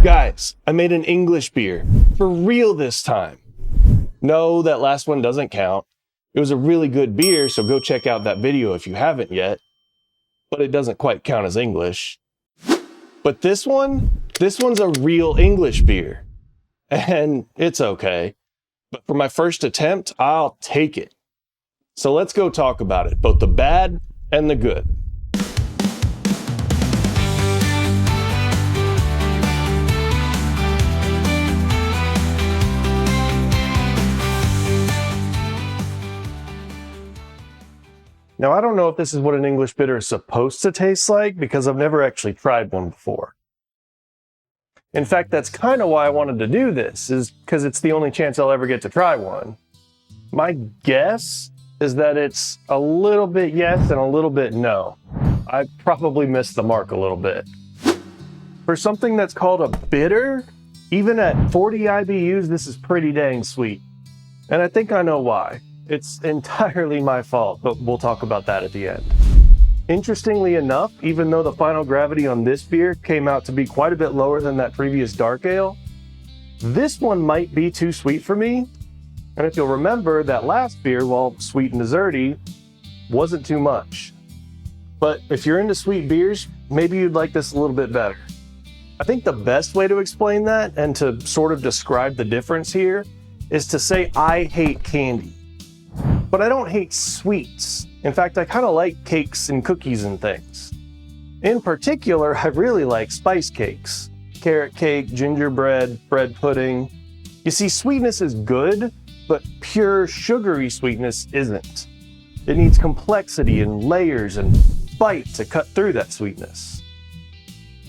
Guys, I made an English beer. For real this time. No, that last one doesn't count. It was a really good beer, so go check out that video if you haven't yet. But it doesn't quite count as English. But this one's a real English beer. And it's okay. But for my first attempt, I'll take it. So let's go talk about it, both the bad and the good. Now, I don't know if this is what an English bitter is supposed to taste like because I've never actually tried one before. In fact, that's kind of why I wanted to do this, is because it's the only chance I'll ever get to try one. My guess is that it's a little bit yes and a little bit no. I probably missed the mark a little bit. For something that's called a bitter, even at 40 IBUs, this is pretty dang sweet. And I think I know why. It's entirely my fault, but we'll talk about that at the end. Interestingly enough, even though the final gravity on this beer came out to be quite a bit lower than that previous dark ale, this one might be too sweet for me. And if you'll remember, that last beer, while sweet and desserty, wasn't too much. But if you're into sweet beers, maybe you'd like this a little bit better. I think the best way to explain that and to sort of describe the difference here is to say I hate candy. But I don't hate sweets. In fact, I kind of like cakes and cookies and things. In particular, I really like spice cakes. Carrot cake, gingerbread, bread pudding. You see, sweetness is good, but pure sugary sweetness isn't. It needs complexity and layers and bite to cut through that sweetness.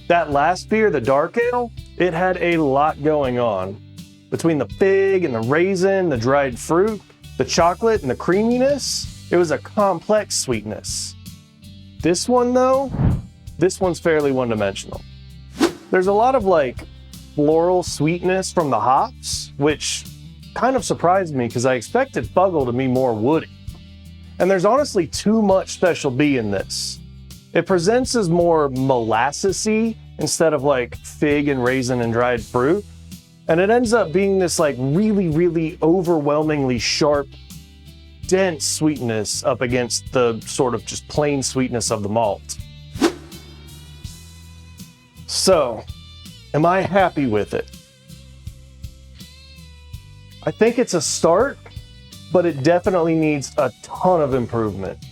That last beer, the dark ale, it had a lot going on. Between the fig and the raisin, the dried fruit, the chocolate and the creaminess, it was a complex sweetness. This one though, this one's fairly one-dimensional. There's a lot of floral sweetness from the hops, which kind of surprised me because I expected Fuggle to be more woody. And there's honestly too much Special B in this. It presents as more molassesy instead of fig and raisin and dried fruit. And it ends up being this really, really overwhelmingly sharp, dense sweetness up against the sort of just plain sweetness of the malt. So, am I happy with it? I think it's a start, but it definitely needs a ton of improvement.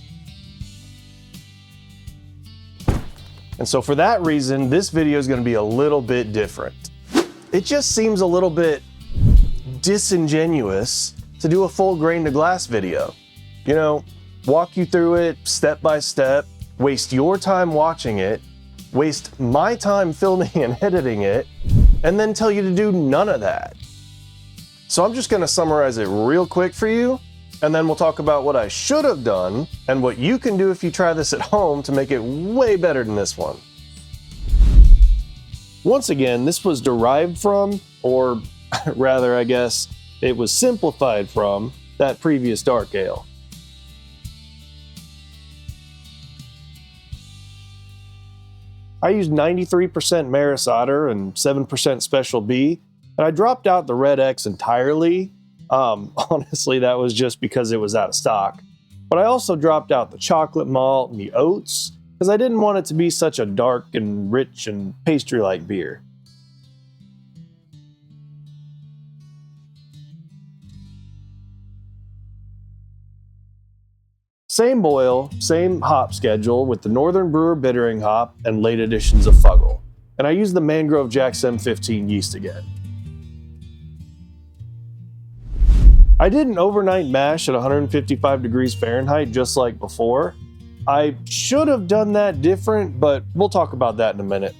And so for that reason, this video is going to be a little bit different. It just seems a little bit disingenuous to do a full grain to glass video. You know, walk you through it step by step, waste your time watching it, waste my time filming and editing it, and then tell you to do none of that. So I'm just going to summarize it real quick for you, and then we'll talk about what I should have done and what you can do if you try this at home to make it way better than this one. Once again, this was derived from, or rather, I guess, it was simplified from, that previous dark ale. I used 93% Maris Otter and 7% Special B, and I dropped out the Red X entirely. Honestly, that was just because it was out of stock. But I also dropped out the chocolate malt and the oats, because I didn't want it to be such a dark and rich and pastry-like beer. Same boil, same hop schedule with the Northern Brewer bittering hop and late additions of Fuggle. And I used the Mangrove Jack's M15 yeast again. I did an overnight mash at 155 degrees Fahrenheit just like before. I should have done that different, but we'll talk about that in a minute.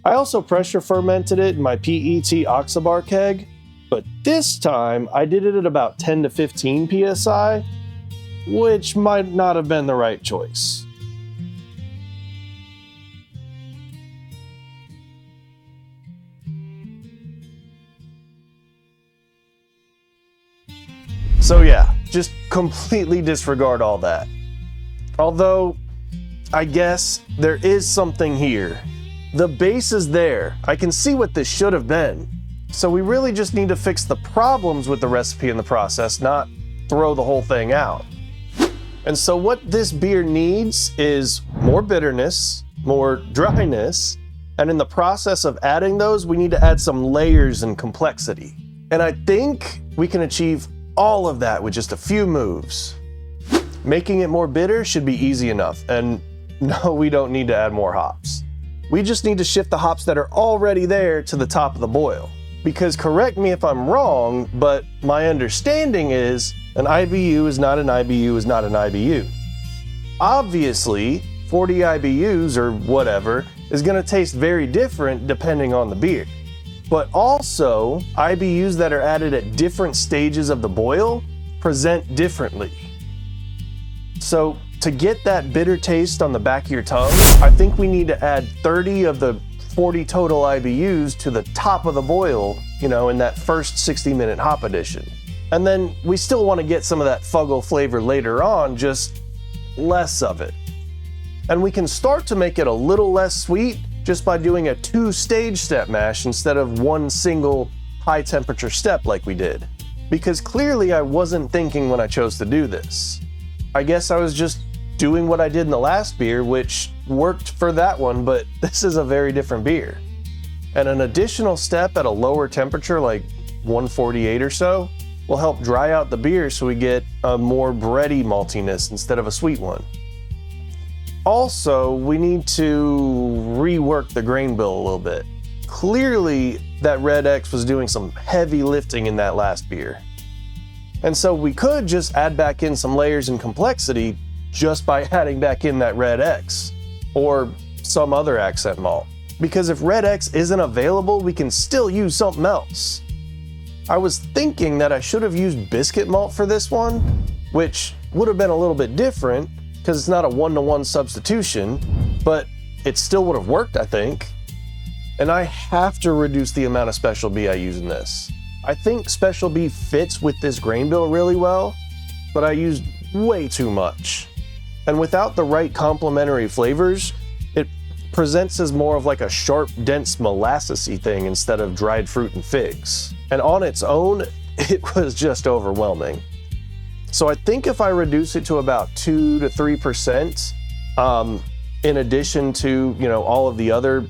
I also pressure fermented it in my PET Oxabar keg, but this time I did it at about 10 to 15 psi, which might not have been the right choice. So yeah, just completely disregard all that. Although, I guess there is something here. The base is there. I can see what this should have been. So we really just need to fix the problems with the recipe and the process, not throw the whole thing out. And so what this beer needs is more bitterness, more dryness, and in the process of adding those, we need to add some layers and complexity. And I think we can achieve all of that with just a few moves. Making it more bitter should be easy enough, and no, we don't need to add more hops. We just need to shift the hops that are already there to the top of the boil. Because correct me if I'm wrong, but my understanding is an IBU is not an IBU is not an IBU. Obviously, 40 IBUs or whatever is going to taste very different depending on the beer. But also, IBUs that are added at different stages of the boil present differently. So to get that bitter taste on the back of your tongue, I think we need to add 30 of the 40 total IBUs to the top of the boil, in that first 60-minute hop addition. And then we still want to get some of that fuggle flavor later on, just less of it. And we can start to make it a little less sweet just by doing a 2-stage step mash instead of one single high temperature step like we did. Because clearly I wasn't thinking when I chose to do this. I guess I was just doing what I did in the last beer, which worked for that one, but this is a very different beer. And an additional step at a lower temperature, like 148 or so, will help dry out the beer so we get a more bready maltiness instead of a sweet one. Also, we need to rework the grain bill a little bit. Clearly, that Red X was doing some heavy lifting in that last beer. And so we could just add back in some layers and complexity just by adding back in that Red X or some other accent malt. Because if Red X isn't available, we can still use something else. I was thinking that I should have used biscuit malt for this one, which would have been a little bit different because it's not a one-to-one substitution, but it still would have worked, I think. And I have to reduce the amount of Special B I use in this. I think Special B fits with this grain bill really well, but I used way too much. And without the right complementary flavors, it presents as more of like a sharp, dense molassesy thing instead of dried fruit and figs. And on its own, it was just overwhelming. So I think if I reduce it to about 2 to 3%, in addition to, all of the other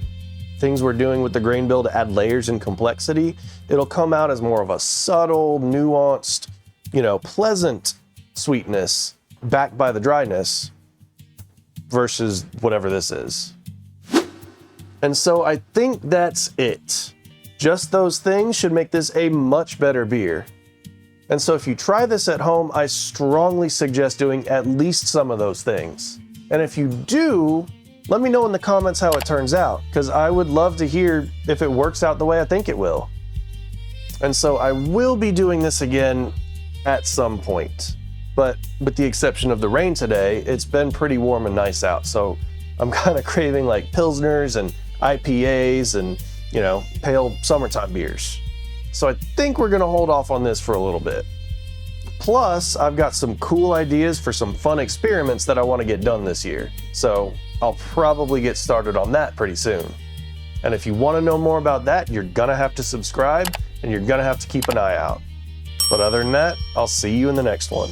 things we're doing with the grain bill to add layers and complexity, it'll come out as more of a subtle, nuanced, pleasant sweetness backed by the dryness versus whatever this is. And so I think that's it. Just those things should make this a much better beer. And so if you try this at home, I strongly suggest doing at least some of those things. And if you do, let me know in the comments how it turns out, because I would love to hear if it works out the way I think it will. And so I will be doing this again at some point. But with the exception of the rain today, it's been pretty warm and nice out. So I'm kind of craving like Pilsners and IPAs and, pale summertime beers. So I think we're gonna hold off on this for a little bit. Plus, I've got some cool ideas for some fun experiments that I wanna get done this year. So I'll probably get started on that pretty soon. And if you wanna know more about that, you're gonna have to subscribe and you're gonna have to keep an eye out. But other than that, I'll see you in the next one.